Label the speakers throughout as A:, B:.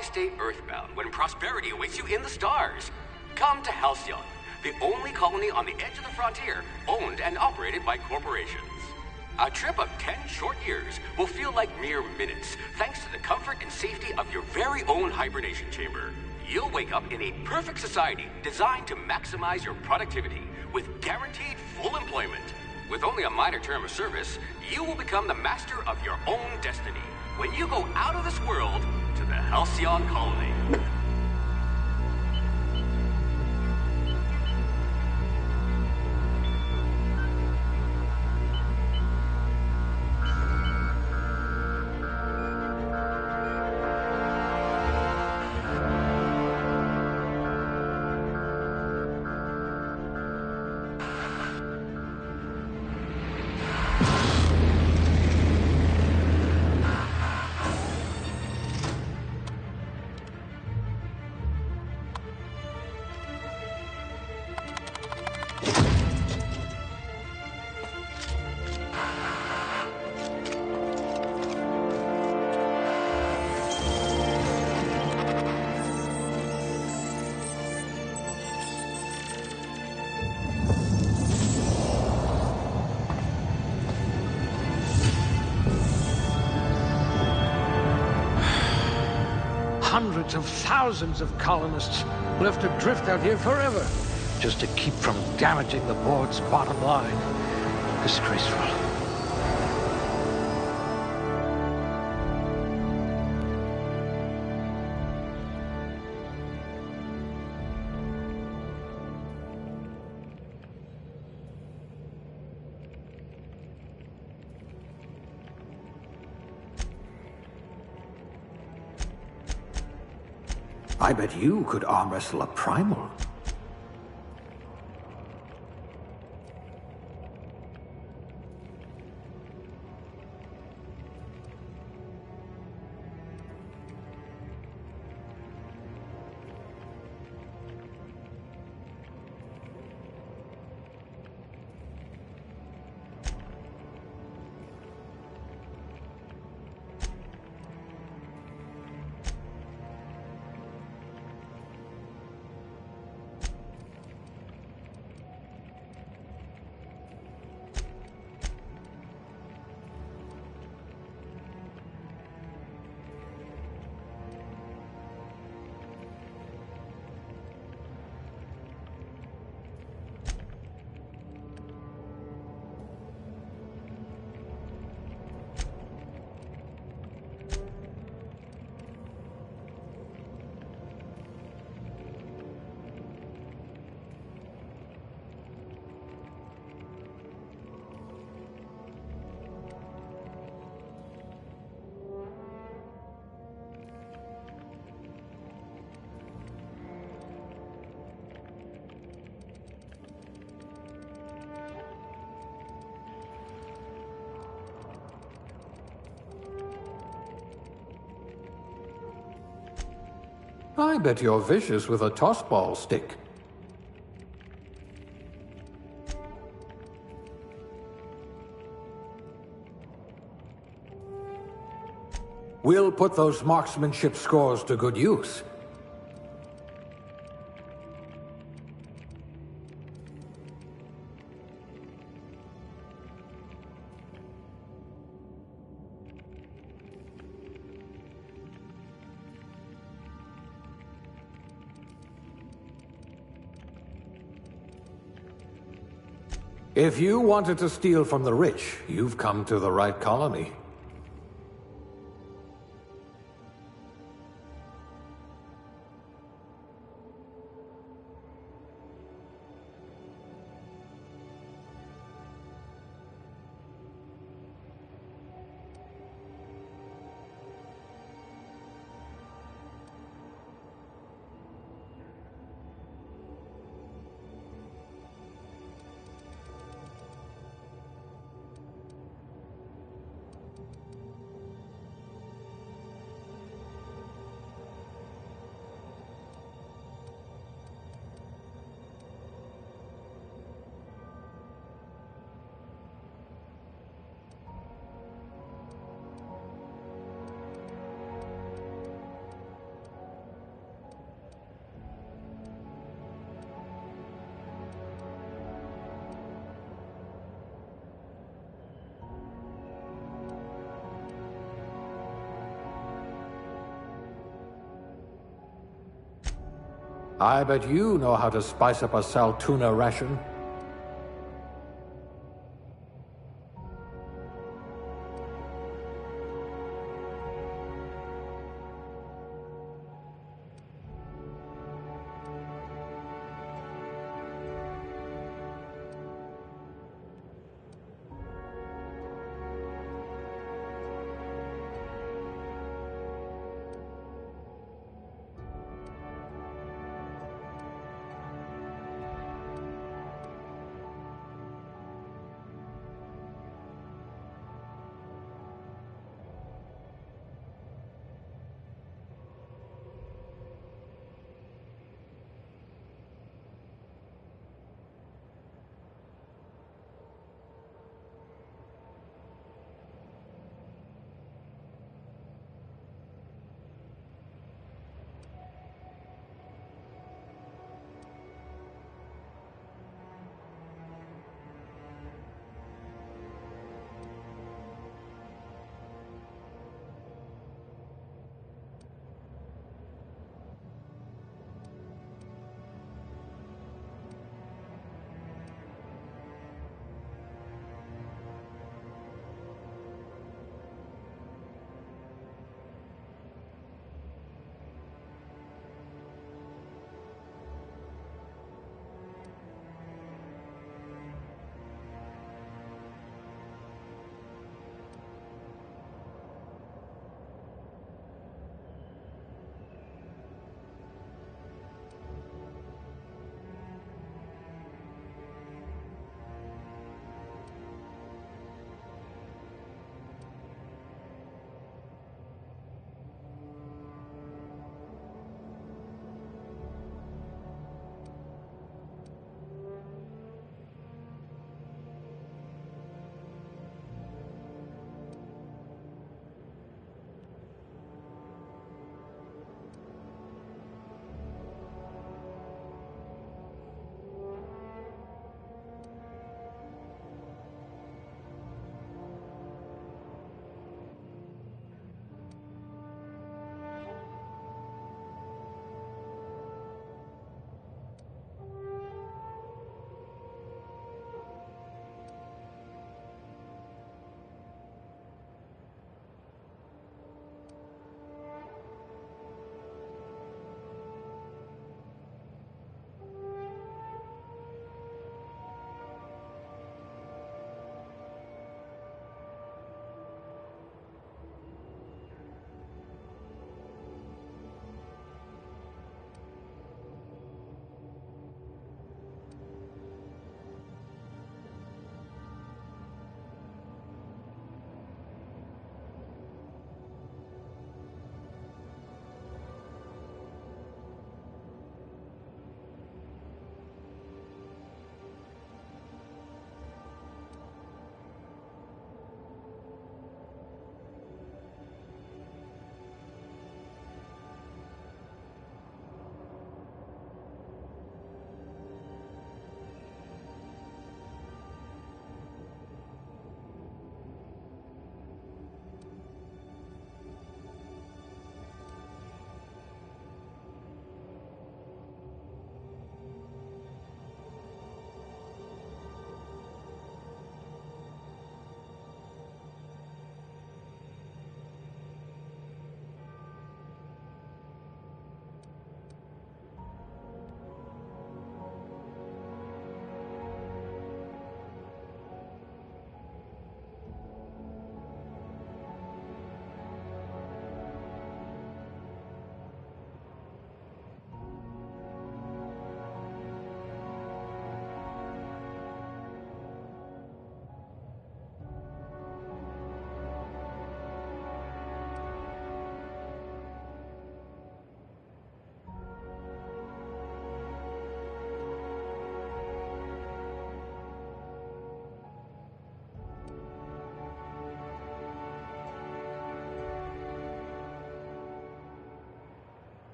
A: Why stay earthbound when prosperity awaits you in the stars? Come to Halcyon, the only colony on the edge of the frontier, owned and operated by corporations. A trip of 10 short years will feel like mere minutes, thanks to the comfort and safety of your very own hibernation chamber. You'll wake up in a perfect society designed to maximize your productivity, with guaranteed full employment. With only a minor term of service, you will become the master of your own destiny when you go out of this world to the Halcyon colony.
B: Hundreds of thousands of colonists left adrift out here forever, just to keep from damaging the board's bottom line. Disgraceful.
C: I bet you could arm wrestle a primal. I bet you're vicious with a tossball stick. We'll put those marksmanship scores to good use. If you wanted to steal from the rich, you've come to the right colony. I bet you know how to spice up a sal tuna ration.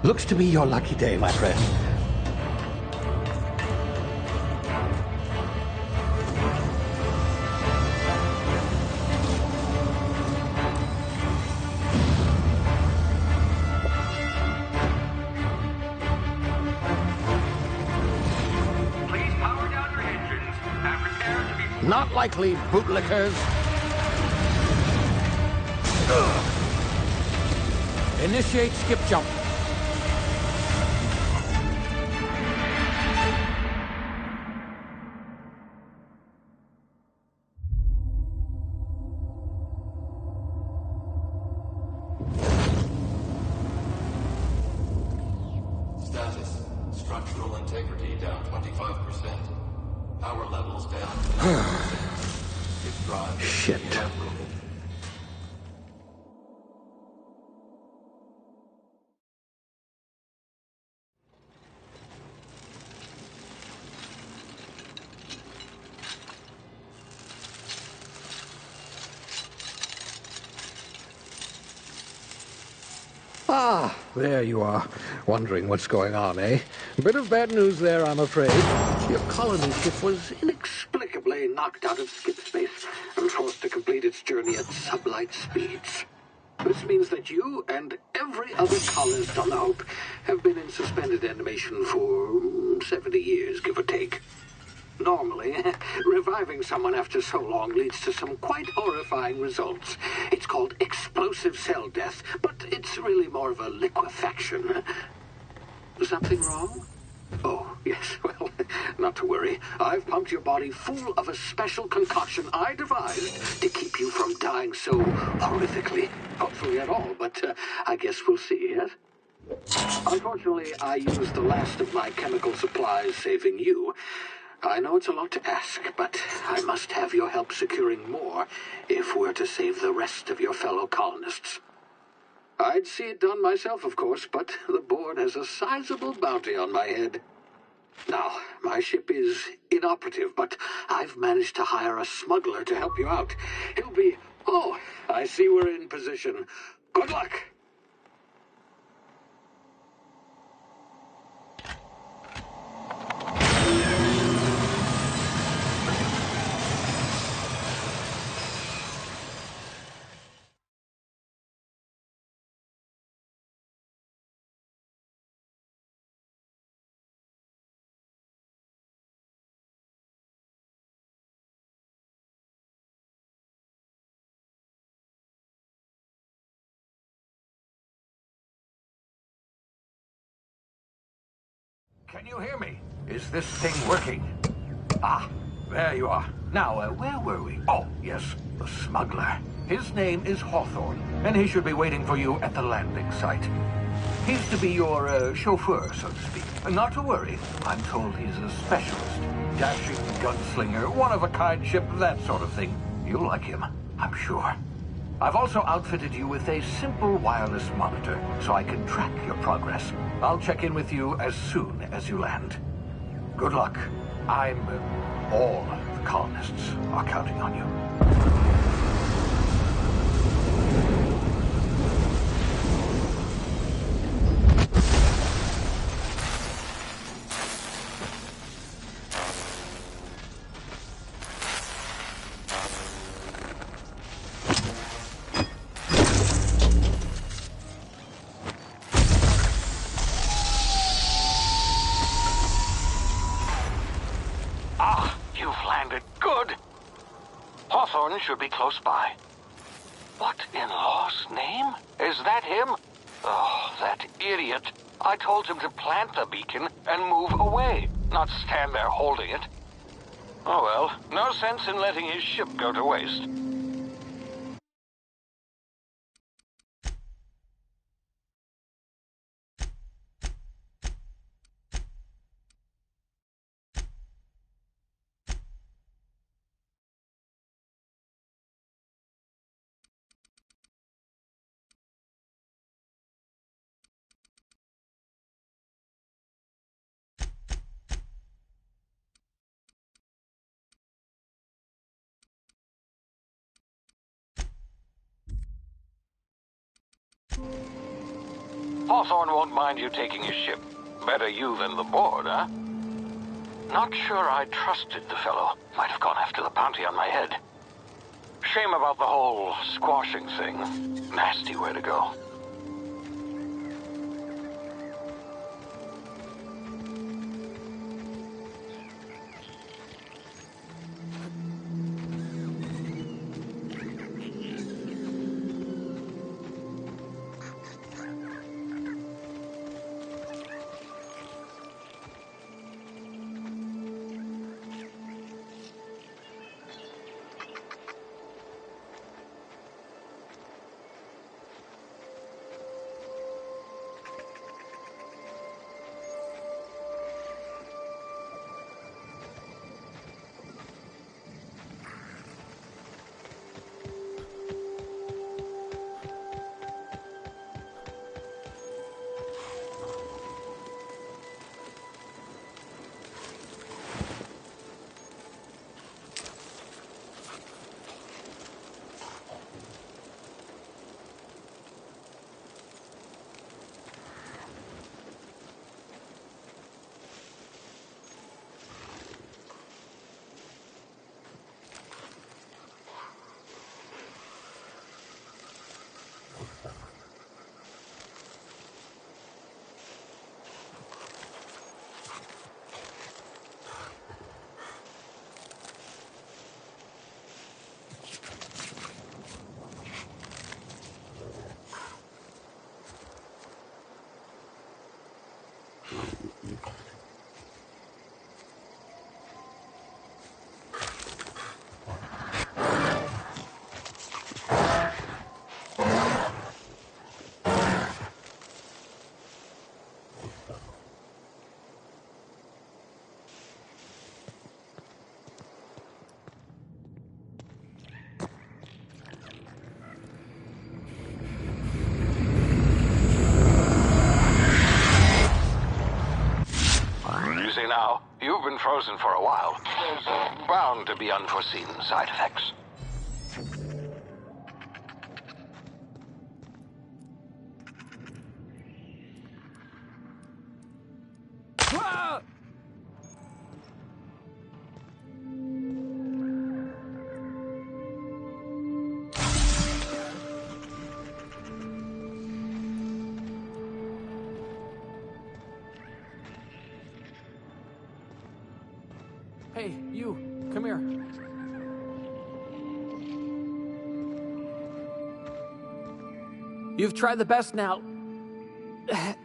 B: Looks to be your lucky day, my friend.
A: Please power down your engines and prepare to be...
B: Not likely, bootlickers. Initiate skip jump.
D: Status. Structural integrity down 25%. Power levels down 10%. Its drive
B: Shit.
D: inoperable.
B: Ah, there you are. Wondering what's going on, eh? Bit of bad news there, I'm afraid. Your colony ship was inexplicably knocked out of skip space and forced to complete its journey at sublight speeds. This means that you and every other colonist on the Hope have been in suspended animation for 70 years, give or take. Normally, reviving someone after so long leads to some quite horrifying results. It's called explosive cell death, but it's really more of a liquefaction. Something wrong? Oh, yes, well, not to worry. I've pumped your body full of a special concoction I devised to keep you from dying so horrifically. Hopefully at all, but I guess we'll see, yes? Unfortunately, I used the last of my chemical supplies saving you. I know it's a lot to ask, but I must have your help securing more if we're to save the rest of your fellow colonists. I'd see it done myself, of course, but the board has a sizable bounty on my head. Now, my ship is inoperative, but I've managed to hire a smuggler to help you out. He'll be... Oh, I see we're in position. Good luck!
C: Can you hear me? Is this thing working? Ah, there you are. Now, where were we? Oh, yes, the smuggler. His name is Hawthorne, and he should be waiting for you at the landing site. He's to be your chauffeur, so to speak. Not to worry, I'm told he's a specialist. Dashing gunslinger, one-of-a-kind ship, that sort of thing. You'll like him, I'm sure. I've also outfitted you with a simple wireless monitor, so I can track your progress. I'll check in with you as soon as you land. Good luck. All the colonists are counting on you.
B: Hawthorne should be close by. What in law's name? Is that him? Oh, that idiot. I told him to plant the beacon and move away, not stand there holding it. Oh well, no sense in letting his ship go to waste.
C: Hawthorne won't mind you taking his ship. Better you than the board, huh? Not sure I trusted the fellow. Might have gone after the bounty on my head. Shame about the whole squashing thing. Nasty way to go. Now, you've been frozen for a while. There's bound to be unforeseen side effects.
E: Hey, you, come here. You've tried the best now.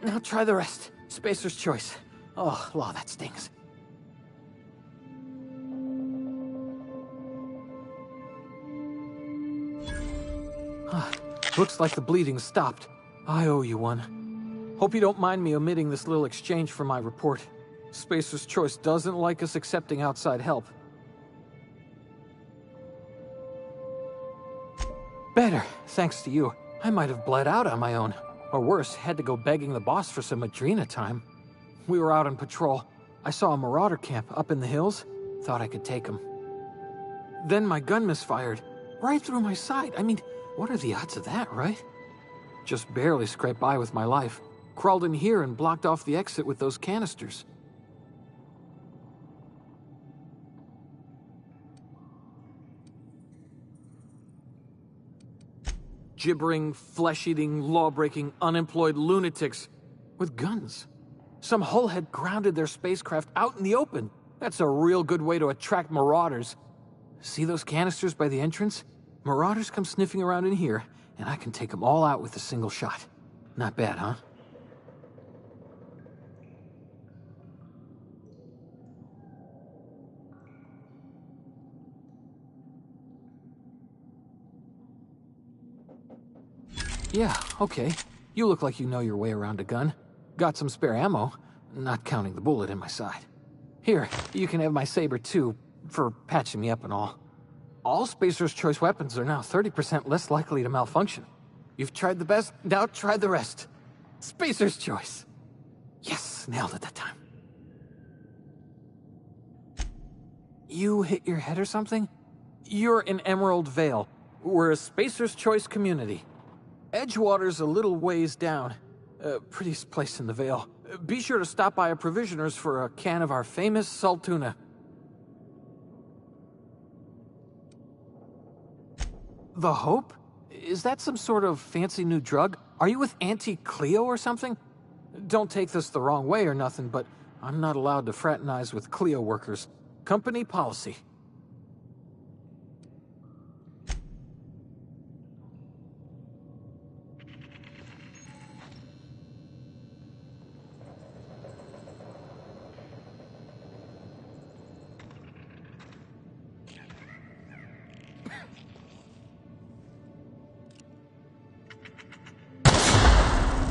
E: Now try the rest. Spacer's choice. Oh, law, that stings. Looks like the bleeding stopped. I owe you one. Hope you don't mind me omitting this little exchange from my report. Spacer's Choice doesn't like us accepting outside help. Better, thanks to you. I might have bled out on my own. Or worse, had to go begging the boss for some Adrena time. We were out on patrol. I saw a marauder camp up in the hills. Thought I could take him. Then my gun misfired. Right through my side. I mean, what are the odds of that, right? Just barely scraped by with my life. Crawled in here and blocked off the exit with those canisters. Gibbering, flesh-eating, law-breaking, unemployed lunatics with guns. Some hullhead grounded their spacecraft out in the open. That's a real good way to attract marauders. See those canisters by the entrance? Marauders come sniffing around in here, and I can take them all out with a single shot. Not bad, huh? Yeah, okay. You look like you know your way around a gun. Got some spare ammo, not counting the bullet in my side. Here, you can have my saber too, for patching me up and all. All Spacer's Choice weapons are now 30% less likely to malfunction. You've tried the best, now try the rest. Spacer's Choice. Yes, nailed it that time. You hit your head or something? You're in Emerald Vale. We're a Spacer's Choice community. Edgewater's a little ways down. Prettiest place in the Vale. Be sure to stop by a provisioner's for a can of our famous salt tuna. The Hope? Is that some sort of fancy new drug? Are you with Auntie Cleo or something? Don't take this the wrong way or nothing, but I'm not allowed to fraternize with Cleo workers. Company policy.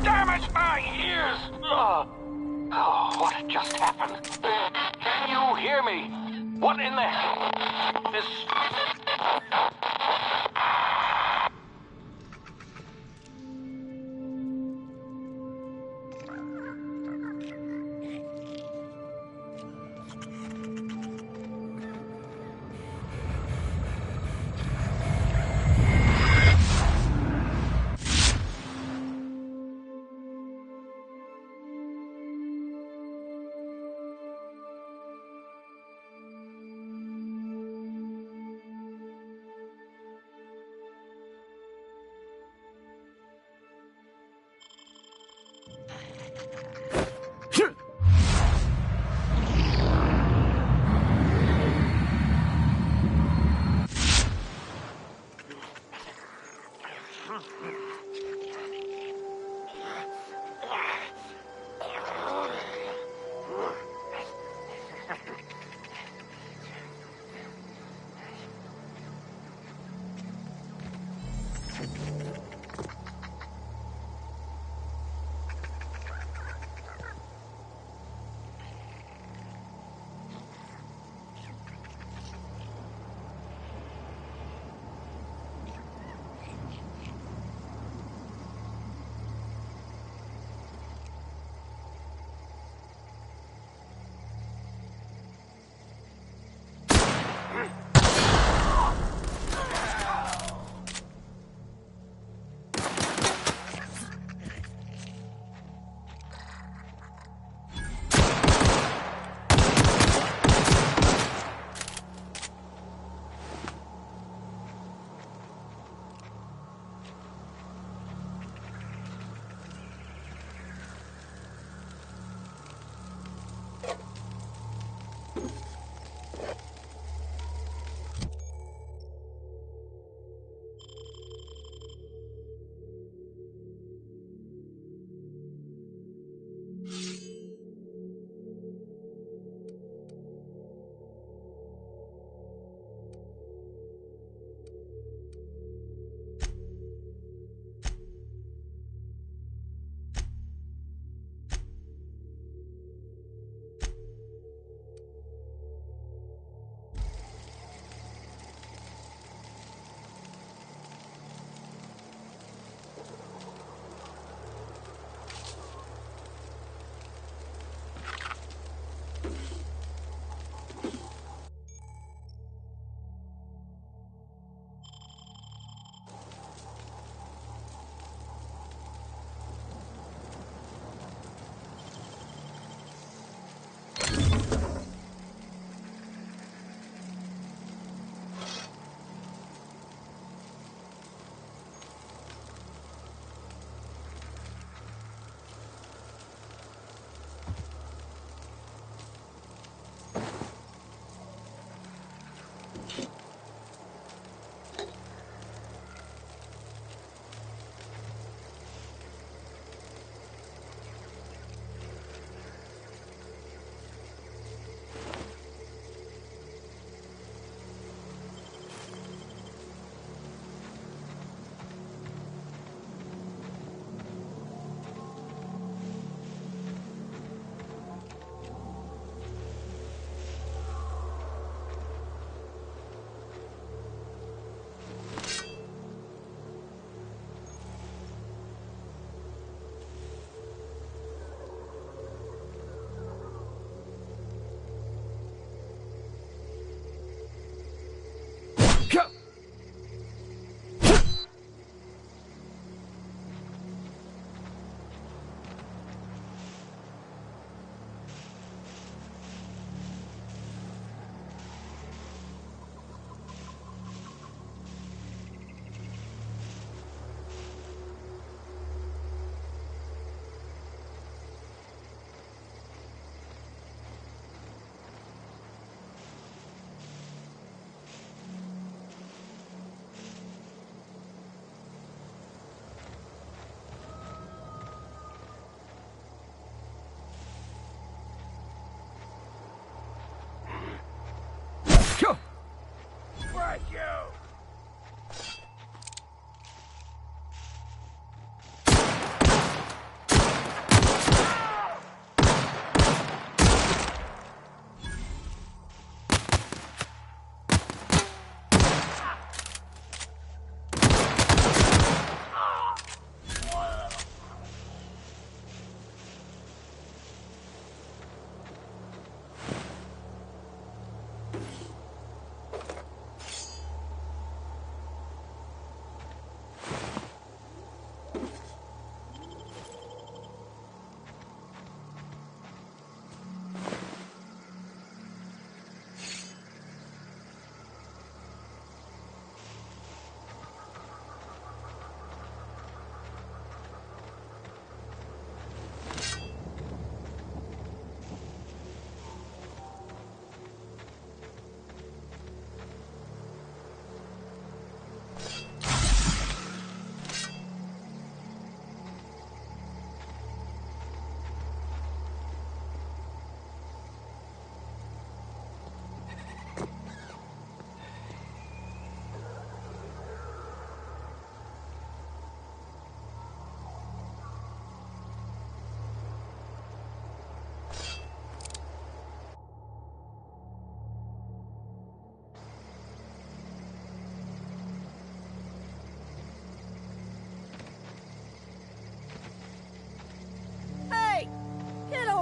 C: Damage my ears! Oh, what just happened? Can you hear me? What in the hell? This...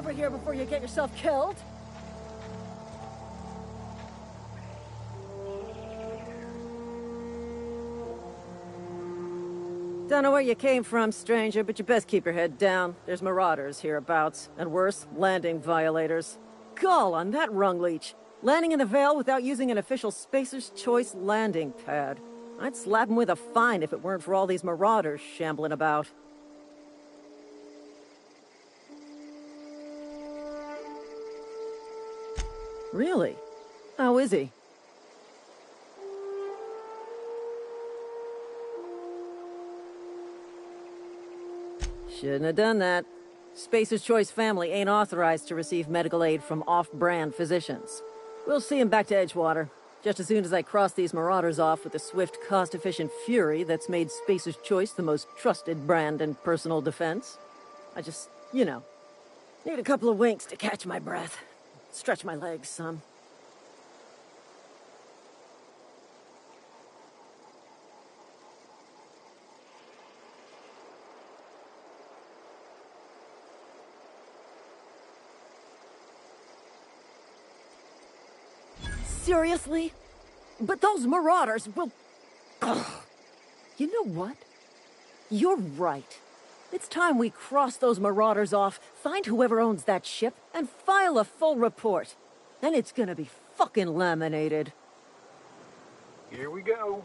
F: over here before you get yourself killed. Don't know where you came from, stranger, but you best keep your head down. There's marauders hereabouts, and worse, landing violators. Gall on that rung leech. Landing in the Vale without using an official Spacer's Choice landing pad. I'd slap him with a fine if it weren't for all these marauders shambling about. Really? How is he? Shouldn't have done that. Spacer's Choice family ain't authorized to receive medical aid from off-brand physicians. We'll see him back to Edgewater, just as soon as I cross these marauders off with the swift, cost-efficient fury that's made Spacer's Choice the most trusted brand in personal defense. I just, need a couple of winks to catch my breath. Stretch my legs some. Seriously? But those marauders will... Ugh. You know what? You're right. It's time we cross those marauders off, find whoever owns that ship, and file a full report. And it's gonna be fucking laminated.
C: Here we go.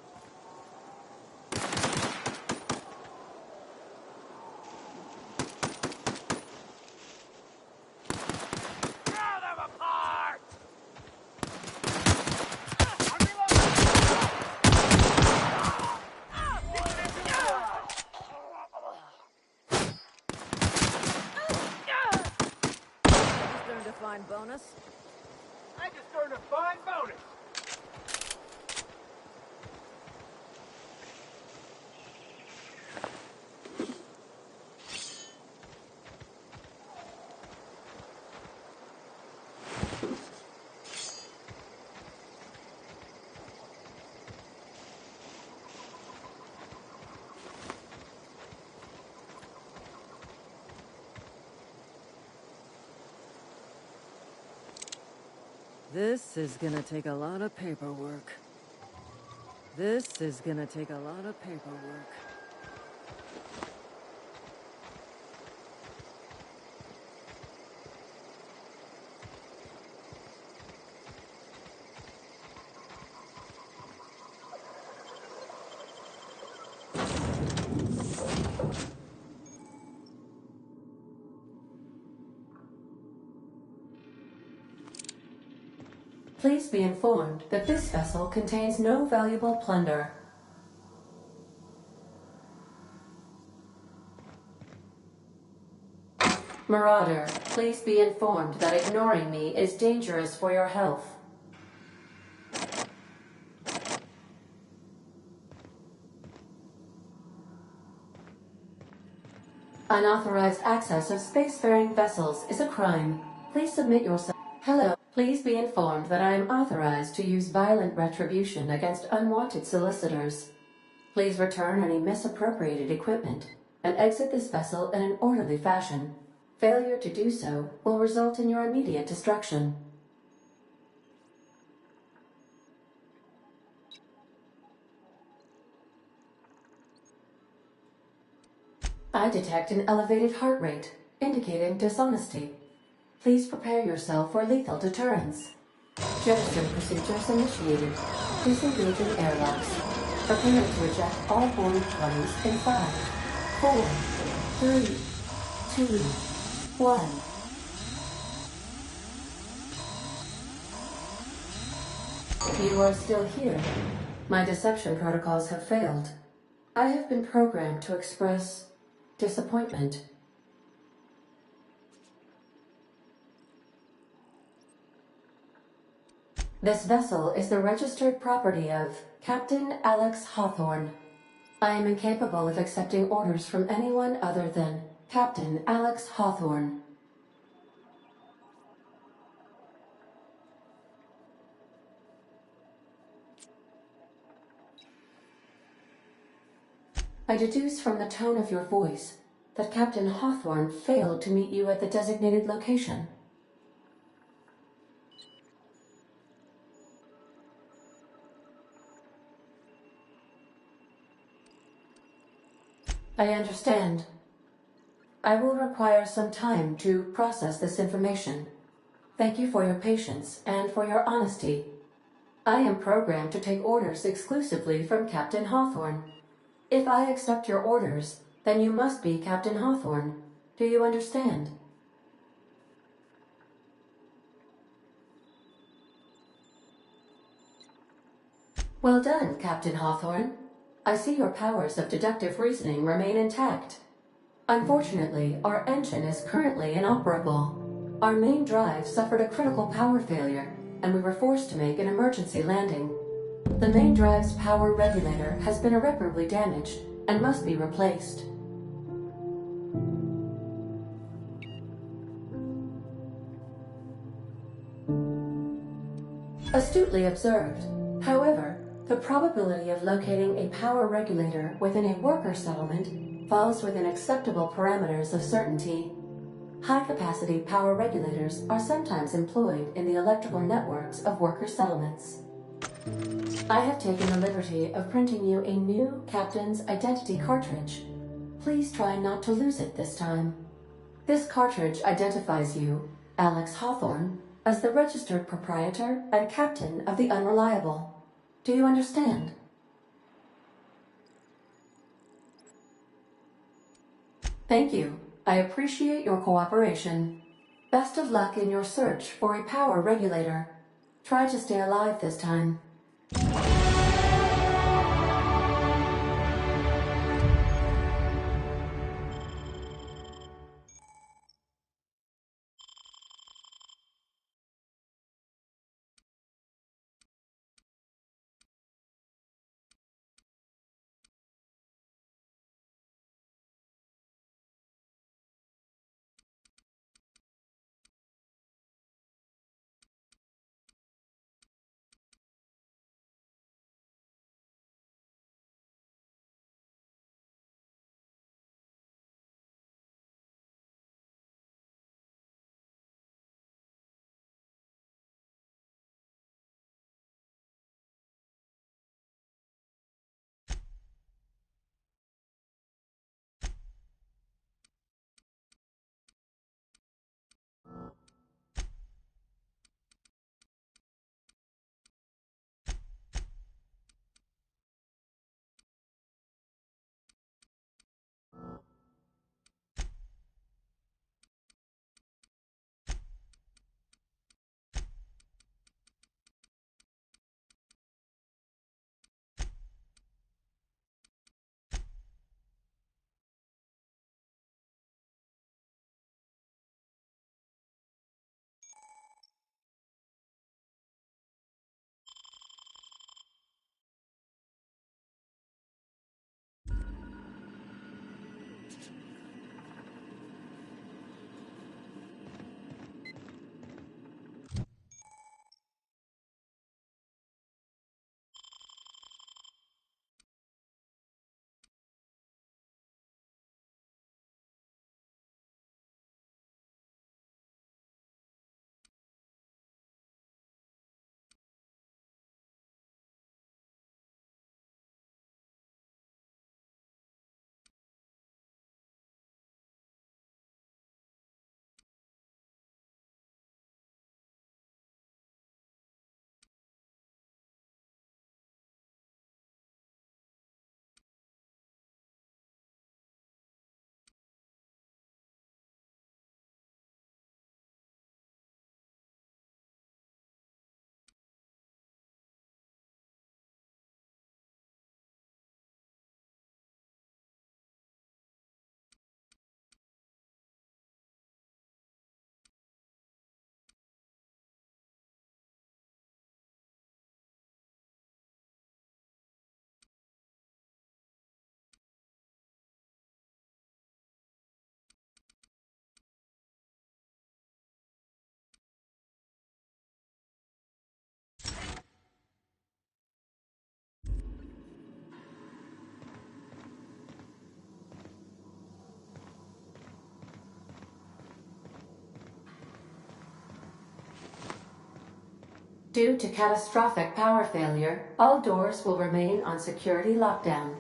F: Fine bonus.
C: I just earned a fine bonus.
F: This is gonna take a lot of paperwork. This is gonna take a lot of paperwork.
G: Please be informed that this vessel contains no valuable plunder. Marauder, please be informed that ignoring me is dangerous for your health. Unauthorized access of spacefaring vessels is a crime. Please submit yourself. Hello. Please be informed that I am authorized to use violent retribution against unwanted solicitors. Please return any misappropriated equipment and exit this vessel in an orderly fashion. Failure to do so will result in your immediate destruction. I detect an elevated heart rate, indicating dishonesty. Please prepare yourself for lethal deterrence. Jettison procedures initiated. Disengaging airlocks. Prepare to eject all boarding parties in 5, 4, 3, 2, 1. You are still here. My deception protocols have failed. I have been programmed to express disappointment. This vessel is the registered property of Captain Alex Hawthorne. I am incapable of accepting orders from anyone other than Captain Alex Hawthorne. I deduce from the tone of your voice that Captain Hawthorne failed to meet you at the designated location. I understand. I will require some time to process this information. Thank you for your patience and for your honesty. I am programmed to take orders exclusively from Captain Hawthorne. If I accept your orders, then you must be Captain Hawthorne. Do you understand? Well done, Captain Hawthorne. I see your powers of deductive reasoning remain intact. Unfortunately, our engine is currently inoperable. Our main drive suffered a critical power failure, and we were forced to make an emergency landing. The main drive's power regulator has been irreparably damaged and must be replaced. Astutely observed. However, the probability of locating a power regulator within a worker settlement falls within acceptable parameters of certainty. High-capacity power regulators are sometimes employed in the electrical networks of worker settlements. I have taken the liberty of printing you a new Captain's Identity cartridge. Please try not to lose it this time. This cartridge identifies you, Alex Hawthorne, as the registered proprietor and captain of the Unreliable. Do you understand? Thank you. I appreciate your cooperation. Best of luck in your search for a power regulator. Try to stay alive this time. Due to catastrophic power failure, all doors will remain on security lockdown.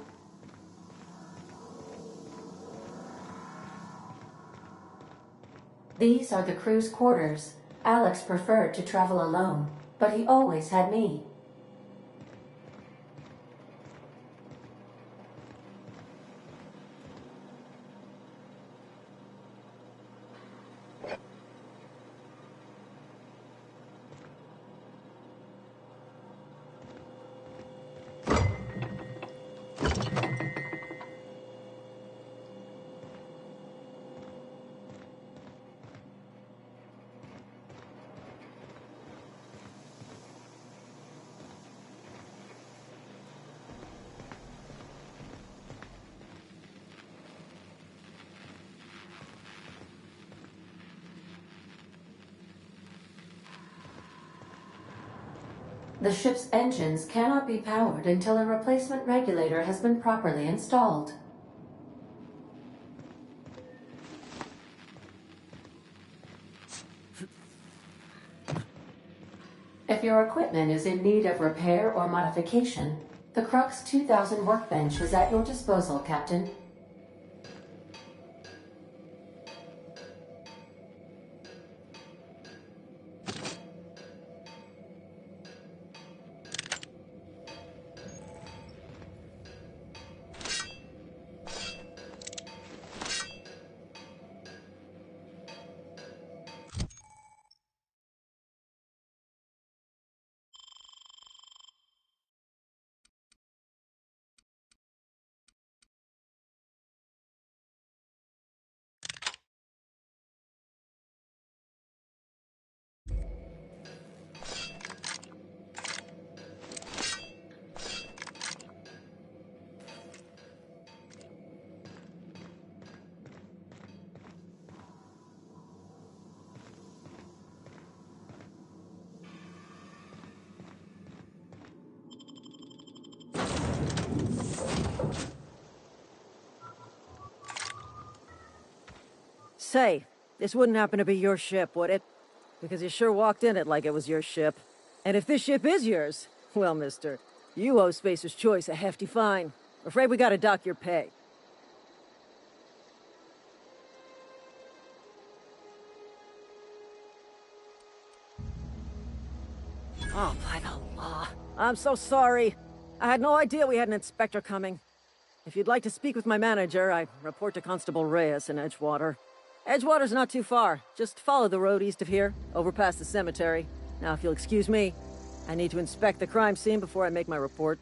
G: These are the crew's quarters. Alex preferred to travel alone, but he always had me. The ship's engines cannot be powered until a replacement regulator has been properly installed. If your equipment is in need of repair or modification, the Crux 2000 workbench is at your disposal, Captain.
F: Say, this wouldn't happen to be your ship, would it? Because you sure walked in it like it was your ship. And if this ship is yours, well, mister, you owe Spacer's Choice a hefty fine. Afraid we gotta dock your pay. Oh, by the law. I'm so sorry. I had no idea we had an inspector coming. If you'd like to speak with my manager, I report to Constable Reyes in Edgewater. Edgewater's not too far. Just follow the road east of here, over past the cemetery. Now, if you'll excuse me, I need to inspect the crime scene before I make my report.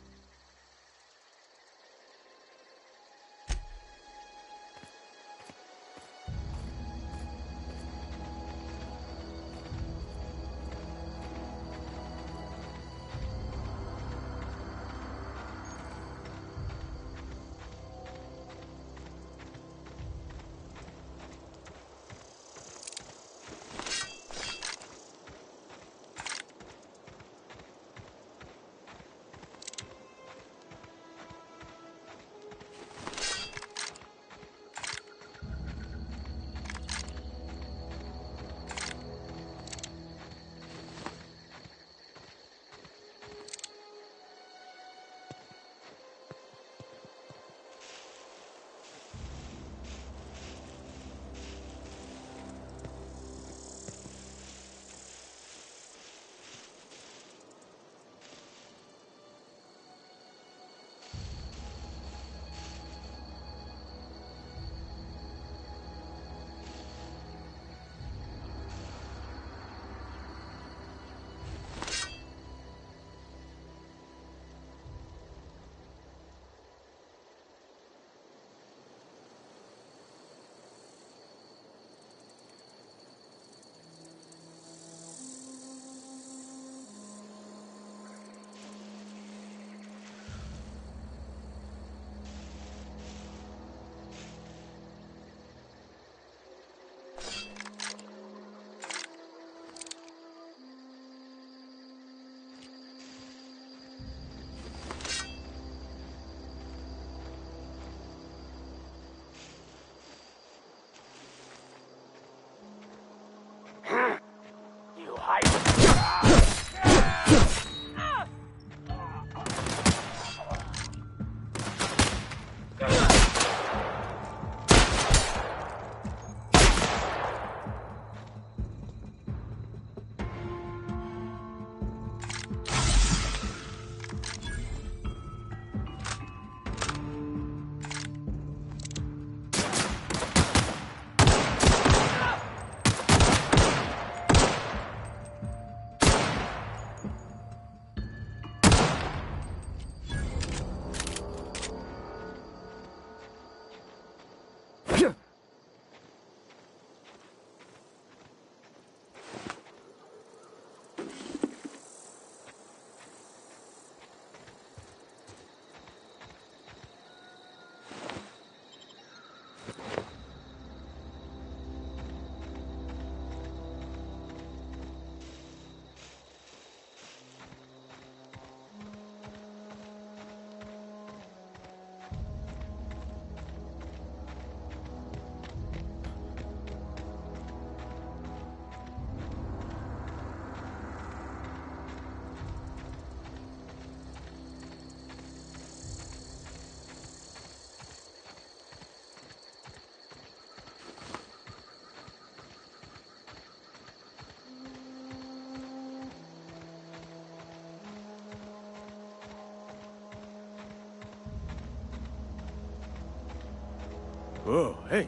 H: Oh, hey.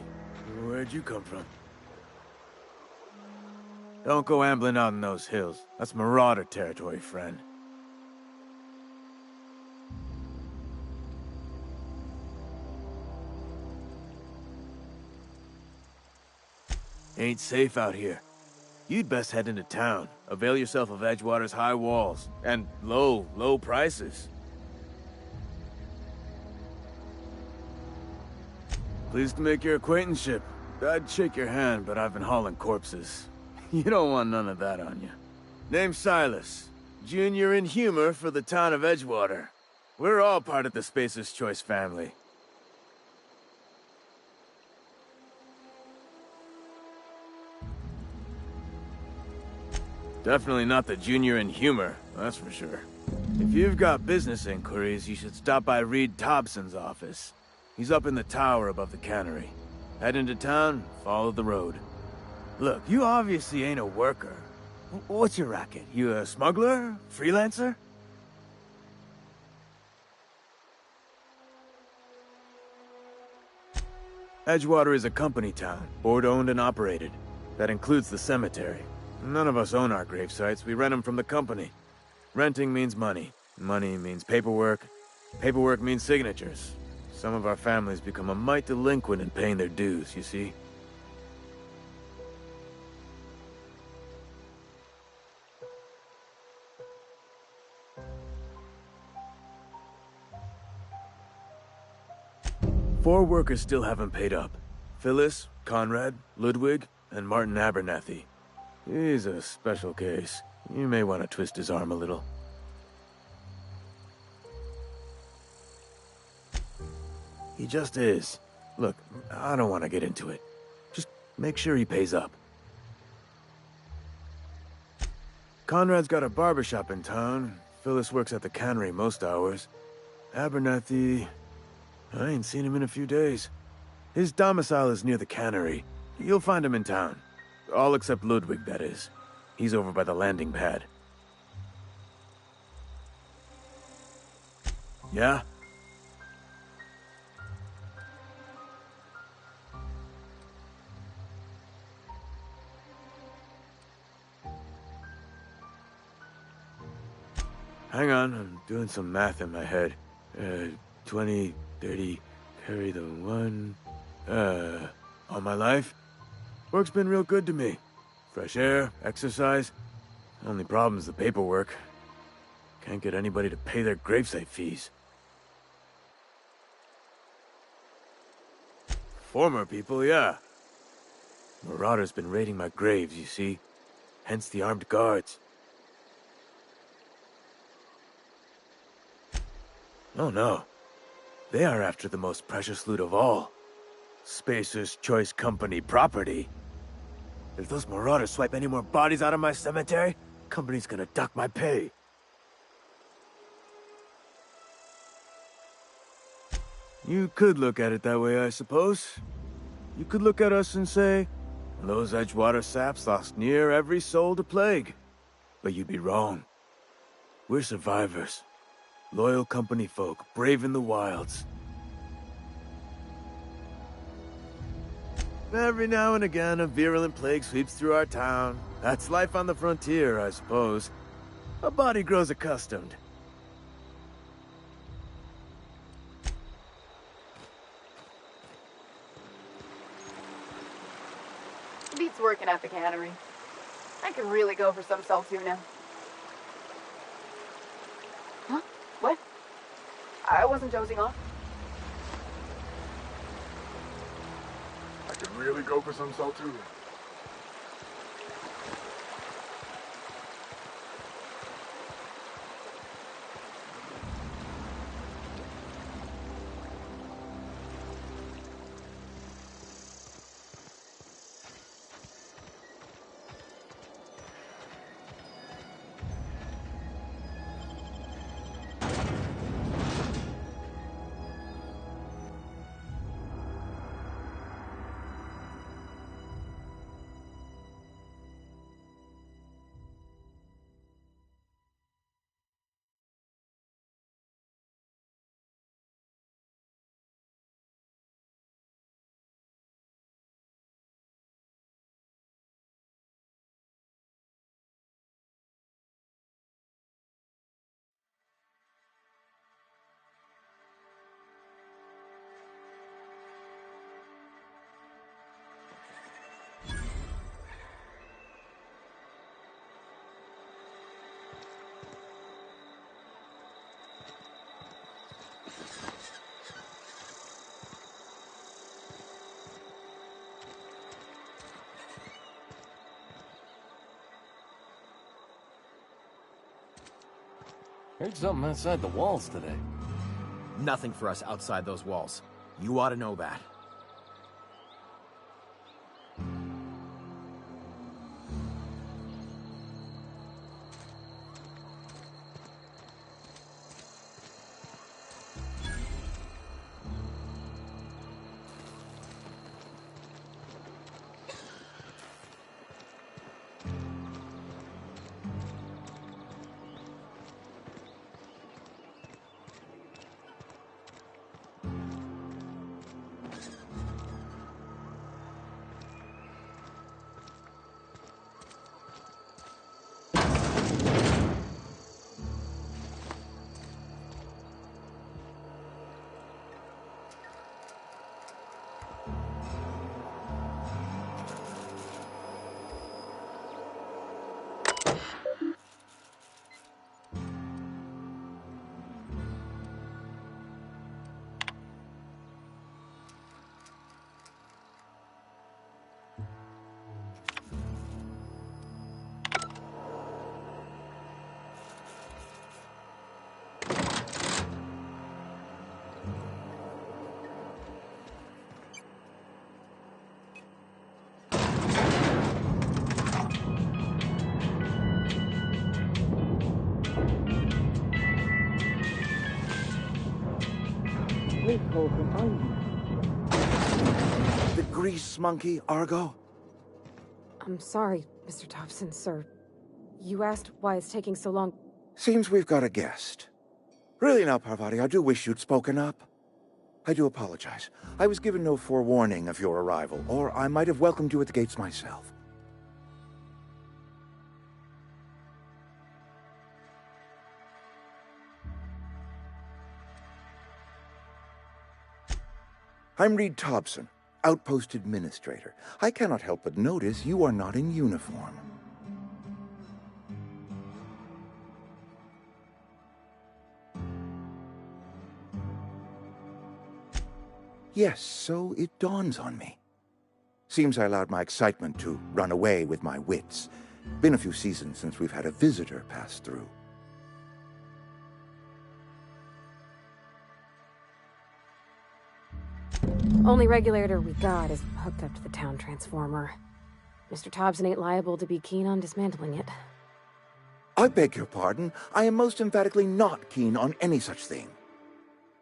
H: Where'd you come from? Don't go ambling out in those hills. That's Marauder territory, friend. Ain't safe out here. You'd best head into town. Avail yourself of Edgewater's high walls. And low prices. Pleased to make your acquaintanceship. I'd shake your hand, but I've been hauling corpses. You don't want none of that on you. Name's Silas. Junior in humor for the town of Edgewater. We're all part of the Spacer's Choice family. Definitely not the junior in humor, that's for sure. If you've got business inquiries, you should stop by Reed Thompson's office. He's up in the tower above the cannery. Head into town, follow the road. Look, you obviously ain't a worker. What's your racket? You a smuggler? Freelancer? Edgewater is a company town, board-owned and operated. That includes the cemetery. None of us own our grave sites, we rent them from the company. Renting means money. Money means paperwork. Paperwork means signatures. Some of our families become a mite delinquent in paying their dues, you see? Four workers still haven't paid up. Phyllis, Conrad, Ludwig, and Martin Abernathy. He's a special case. You may want to twist his arm a little. He just is. Look, I don't want to get into it. Just make sure he pays up. Conrad's got a barbershop in town. Phyllis works at the cannery most hours. Abernathy... I ain't seen him in a few days. His domicile is near the cannery. You'll find him in town. All except Ludwig, that is. He's over by the landing pad. Yeah? Hang on, I'm doing some math in my head. 20, 30, carry the one... all my life? Work's been real good to me. Fresh air, exercise. Only problem's the paperwork. Can't get anybody to pay their gravesite fees. Former people, yeah. Marauder's been raiding my graves, you see. Hence the armed guards. Oh no. They are after the most precious loot of all. Spacer's Choice Company property. If those marauders swipe any more bodies out of my cemetery, company's gonna dock my pay. You could look at it that way, I suppose. You could look at us and say, those Edgewater saps lost near every soul to plague. But you'd be wrong. We're survivors. Loyal company folk, brave in the wilds. Every now and again, a virulent plague sweeps through our town. That's life on the frontier, I suppose. A body grows accustomed.
I: Beats working at the cannery. I could really go for some saltuna. Huh? What? I wasn't dozing off.
J: I could really go for some saltuna.
H: Heard something outside the walls today.
K: Nothing for us outside those walls. You ought to know that.
L: The grease monkey, Argo?
M: I'm sorry, Mr. Thompson, sir. You asked why it's taking so long.
L: Seems we've got a guest. Really now, Parvati, I do wish you'd spoken up. I do apologize. I was given no forewarning of your arrival, or I might have welcomed you at the gates myself. I'm Reed Thompson, Outpost Administrator. I cannot help but notice you are not in uniform. Yes, so it dawns on me. Seems I allowed my excitement to run away with my wits. Been a few seasons since we've had a visitor pass through.
M: Only regulator we got is hooked up to the town transformer. Mr. Thompson ain't liable to be keen on dismantling it.
L: I beg your pardon. I am most emphatically not keen on any such thing.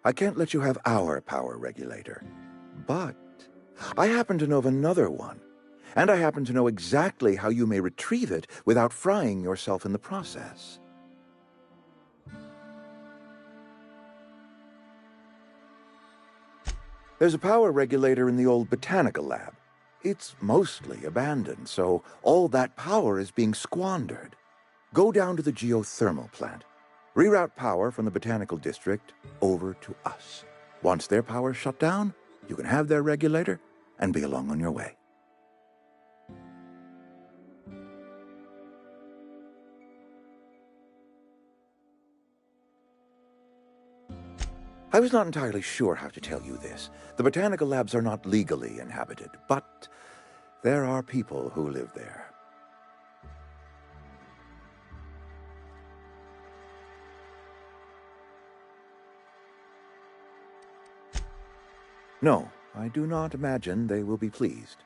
L: I can't let you have our power regulator. But I happen to know of another one. And I happen to know exactly how you may retrieve it without frying yourself in the process. There's a power regulator in the old botanical lab. It's mostly abandoned, so all that power is being squandered. Go down to the geothermal plant. Reroute power from the botanical district over to us. Once their power's shut down, you can have their regulator and be along on your way. I was not entirely sure how to tell you this. The botanical labs are not legally inhabited, but there are people who live there. No, I do not imagine they will be pleased.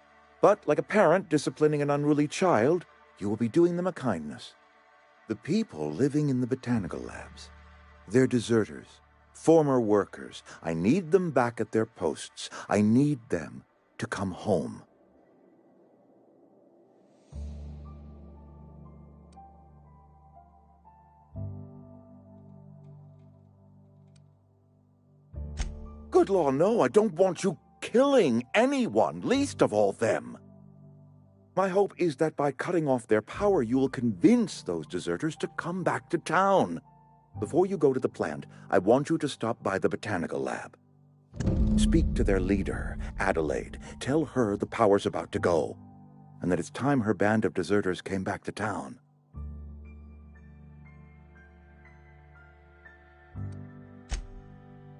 L: But like a parent disciplining an unruly child, you will be doing them a kindness. The people living in the botanical labs, they're deserters. Former workers. I need them back at their posts. I need them to come home. Good law, no, I don't want you killing anyone, least of all them. My hope is that by cutting off their power, you will convince those deserters to come back to town. Before you go to the plant, I want you to stop by the botanical lab. Speak to their leader, Adelaide. Tell her the power's about to go, and that it's time her band of deserters came back to town.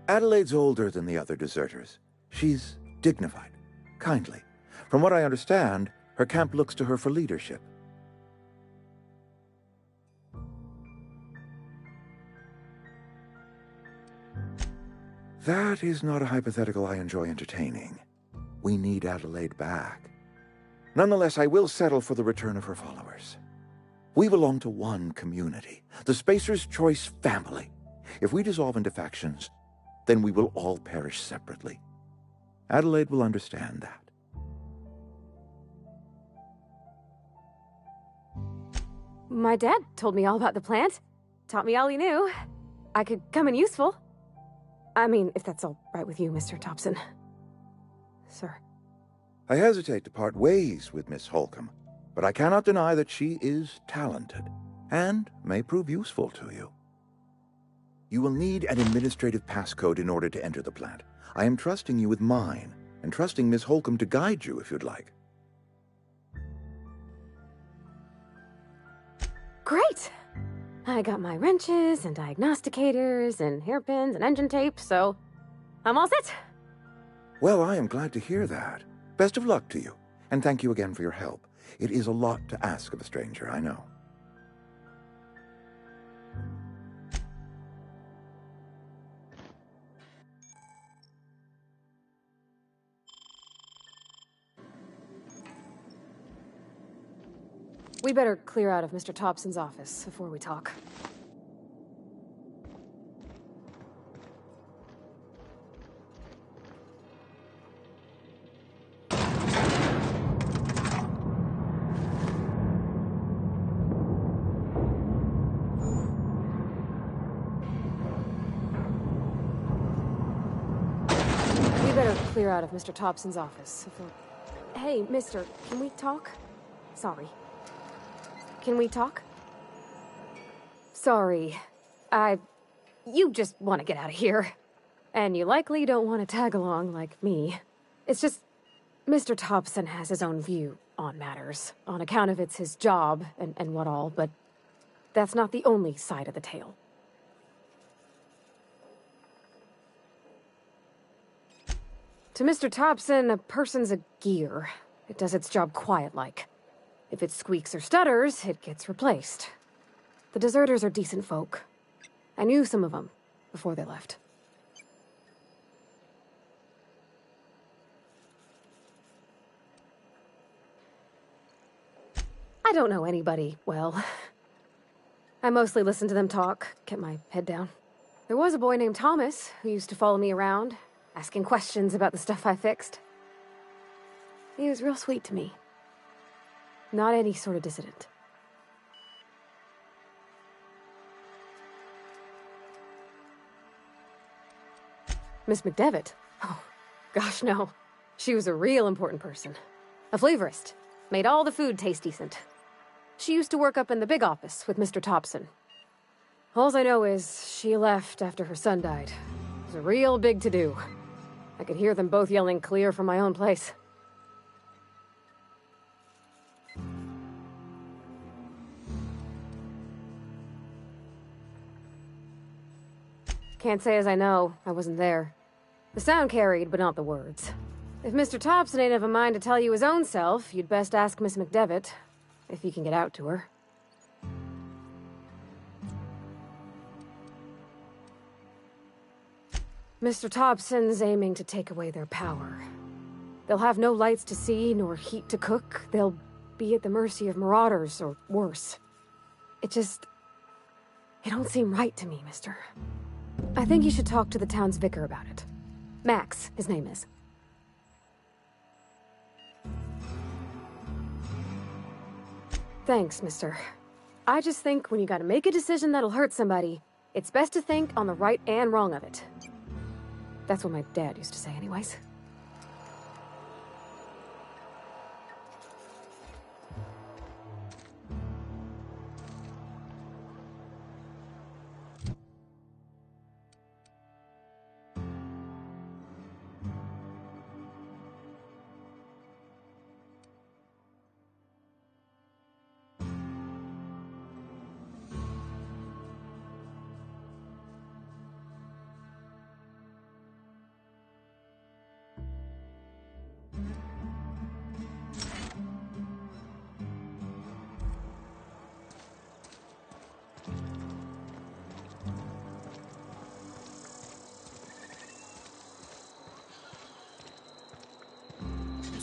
L: Adelaide's older than the other deserters. She's dignified, kindly. From what I understand, her camp looks to her for leadership. That is not a hypothetical I enjoy entertaining. We need Adelaide back. Nonetheless, I will settle for the return of her followers. We belong to one community, the Spacer's Choice family. If we dissolve into factions, then we will all perish separately. Adelaide will understand that.
M: My dad told me all about the plant. Taught me all he knew. I could come in useful. I mean, if that's all right with you, Mr. Thompson. Sir.
L: I hesitate to part ways with Miss Holcomb, but I cannot deny that she is talented, and may prove useful to you. You will need an administrative passcode in order to enter the plant. I am trusting you with mine, and trusting Miss Holcomb to guide you if you'd like.
M: Great! I got my wrenches and diagnosticators and hairpins and engine tape, so I'm all set.
L: Well, I am glad to hear that. Best of luck to you, and thank you again for your help. It is a lot to ask of a stranger, I know.
M: We better clear out of Mr. Thompson's office before we talk. We better clear out of Mr. Thompson's office before... Hey, mister, can we talk? Sorry. Can we talk? Sorry. You just want to get out of here. And you likely don't want to tag along like me. It's just... Mr. Thompson has his own view on matters, on account of it's his job and what all, but that's not the only side of the tale. To Mr. Thompson, a person's a gear. It does its job quiet-like. If it squeaks or stutters, it gets replaced. The deserters are decent folk. I knew some of them before they left. I don't know anybody well. I mostly listen to them talk, kept my head down. There was a boy named Thomas who used to follow me around, asking questions about the stuff I fixed. He was real sweet to me. Not any sort of dissident. Miss McDevitt? Oh, gosh, no. She was a real important person. A flavorist. Made all the food taste decent. She used to work up in the big office with Mr. Thompson. Alls I know is she left after her son died. It was a real big to-do. I could hear them both yelling clear from my own place. Can't say as I know. I wasn't there. The sound carried, but not the words. If Mr. Thompson ain't of a mind to tell you his own self, you'd best ask Miss McDevitt, if you can get out to her. Mr. Thompson's aiming to take away their power. They'll have no lights to see, nor heat to cook. They'll be at the mercy of marauders, or worse. It don't seem right to me, mister. I think you should talk to the town's vicar about it. Max, his name is. Thanks, mister. I just think when you gotta make a decision that'll hurt somebody, it's best to think on the right and wrong of it. That's what my dad used to say anyways.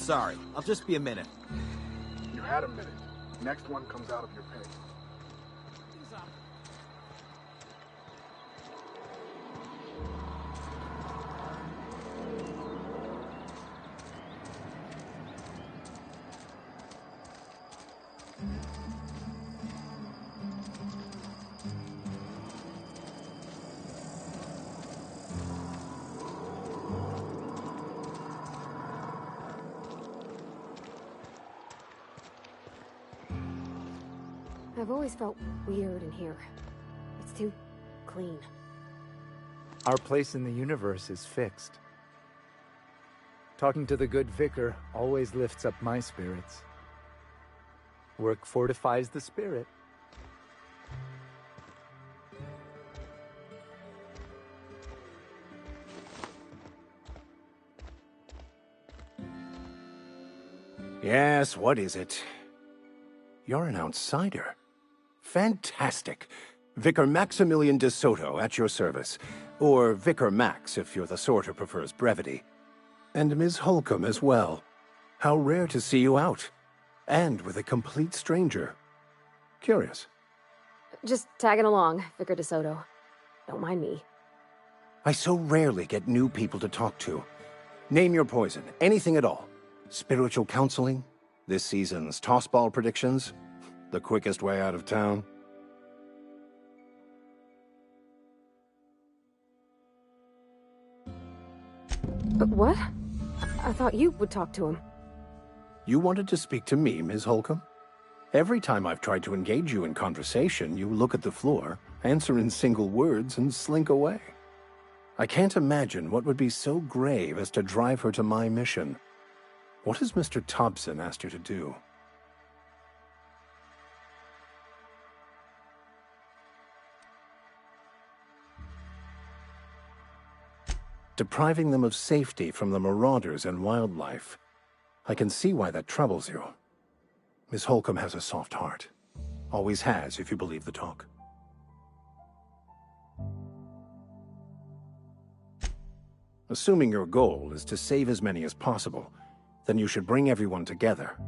K: sorry. I'll just be a minute.
J: You had a minute. Next one comes out of your pay.
M: I've always felt weird in here. It's too clean.
N: Our place in the universe is fixed. Talking to the good vicar always lifts up my spirits. Work fortifies the spirit.
O: Yes, what is it? You're an outsider. Fantastic. Vicar Maximilian de Soto at your service. Or Vicar Max, if you're the sort who prefers brevity. And Ms. Holcomb as well. How rare to see you out. And with a complete stranger. Curious.
M: Just tagging along, Vicar DeSoto. Don't mind me.
O: I so rarely get new people to talk to. Name your poison, anything at all. Spiritual counseling? This season's tossball predictions? The quickest way out of town?
M: But what? I thought you would talk to him.
O: You wanted to speak to me, Ms. Holcomb? Every time I've tried to engage you in conversation, you look at the floor, answer in single words, and slink away. I can't imagine what would be so grave as to drive her to my mission. What has Mr. Thompson asked you to do? Depriving them of safety from the marauders and wildlife. I can see why that troubles you. Miss Holcomb has a soft heart. Always has, if you believe the talk. Assuming your goal is to save as many as possible, then you should bring everyone together.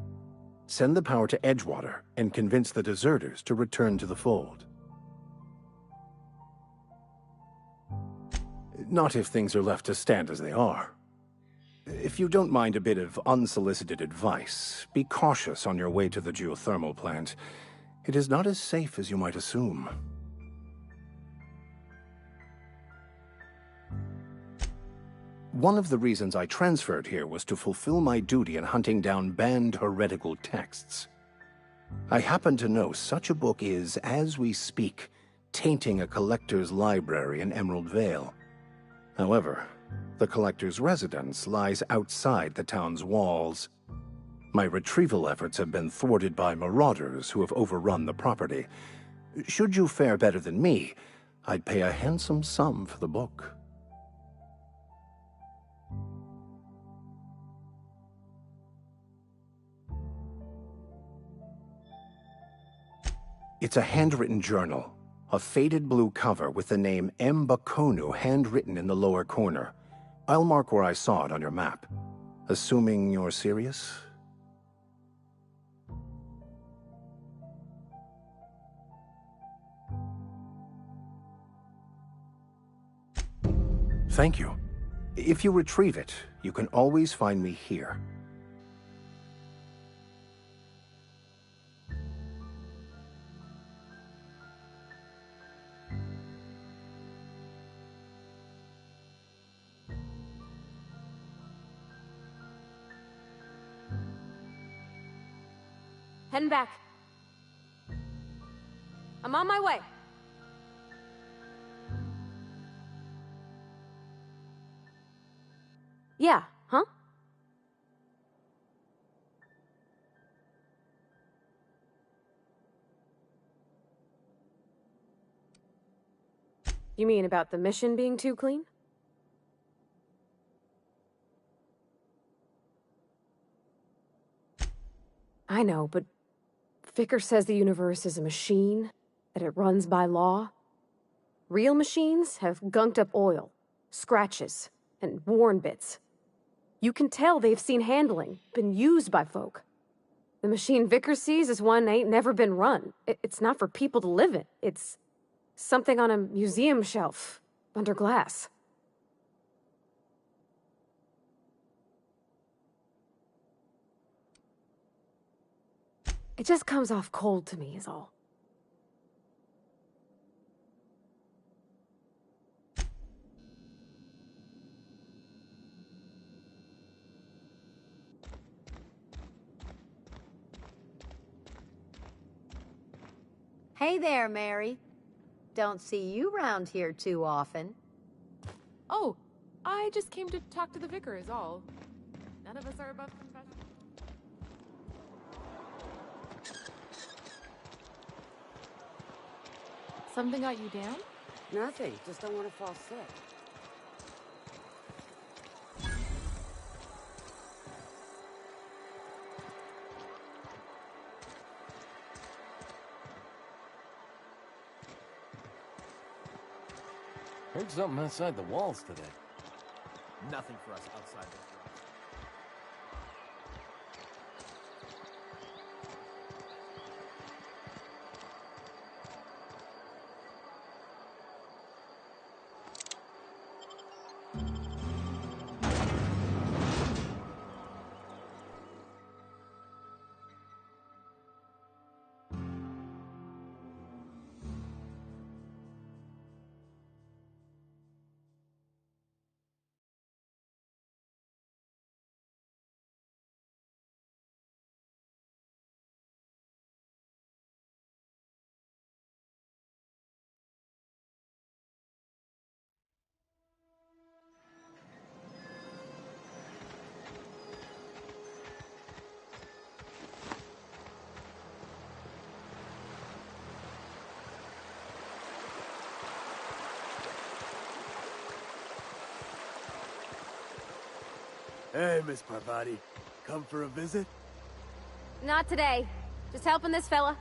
O: Send the power to Edgewater and convince the deserters to return to the fold. Not if things are left to stand as they are. If you don't mind a bit of unsolicited advice, be cautious on your way to the geothermal plant. It is not as safe as you might assume. One of the reasons I transferred here was to fulfill my duty in hunting down banned heretical texts. I happen to know such a book is, as we speak, tainting a collector's library in Emerald Vale. However, the collector's residence lies outside the town's walls. My retrieval efforts have been thwarted by marauders who have overrun the property. Should you fare better than me, I'd pay a handsome sum for the book. It's a handwritten journal. A faded blue cover with the name M. Bakonu handwritten in the lower corner. I'll mark where I saw it on your map. Assuming you're serious? Thank you. If you retrieve it, you can always find me here.
M: Heading back. I'm on my way. Yeah, huh? You mean about the mission being too clean? I know, but Vicar says the universe is a machine, that it runs by law. Real machines have gunked up oil, scratches, and worn bits. You can tell they've seen handling, been used by folk. The machine Vickers sees is one ain't never been run. It's not for people to live in. It's something on a museum shelf, under glass. It just comes off cold to me, is all.
P: Hey there, Mary. Don't see you round here too often.
I: Oh, I just came to talk to the vicar is all. None of us are above confession. Something got you down?
Q: Nothing. Just don't want to fall sick.
R: Heard something outside the walls today.
K: Nothing for us outside those walls.
H: Hey, Miss Parvati. Come for a visit?
M: Not today. Just helping this fella.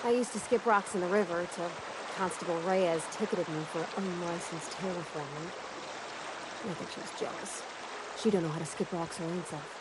M: I used to skip rocks in the river till Constable Reyes ticketed me for unlicensed terraforming. I think she was jealous. She don't know how to skip rocks her own self.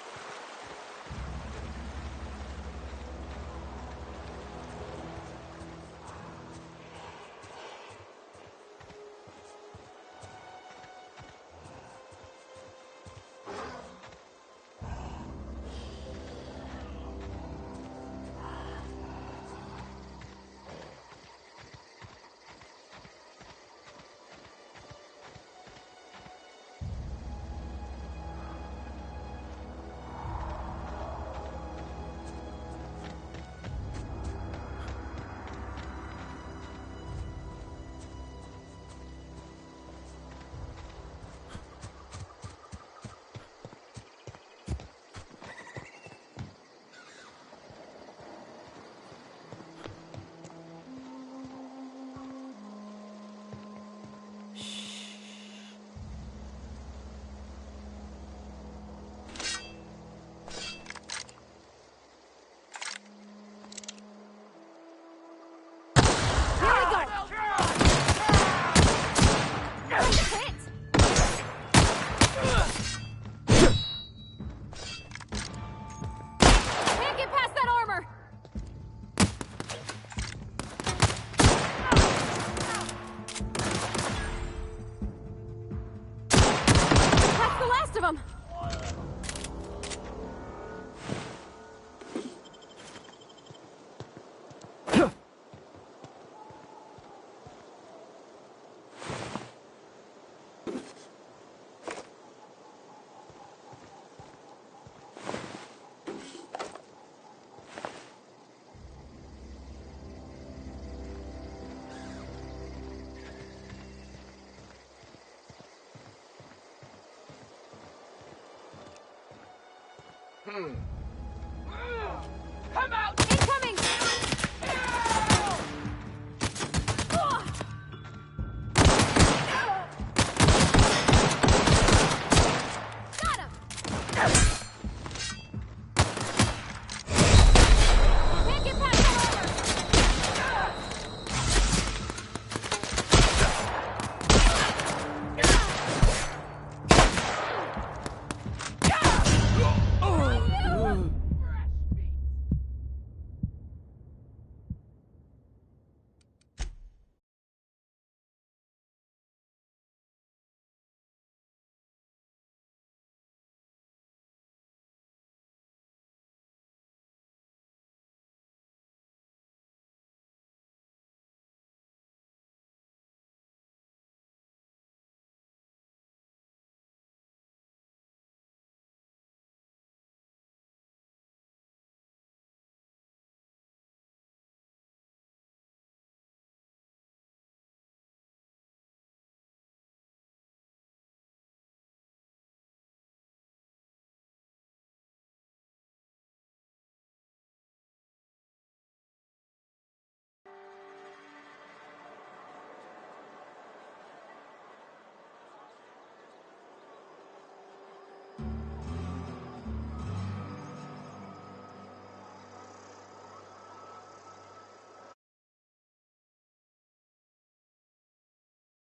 R: Come out!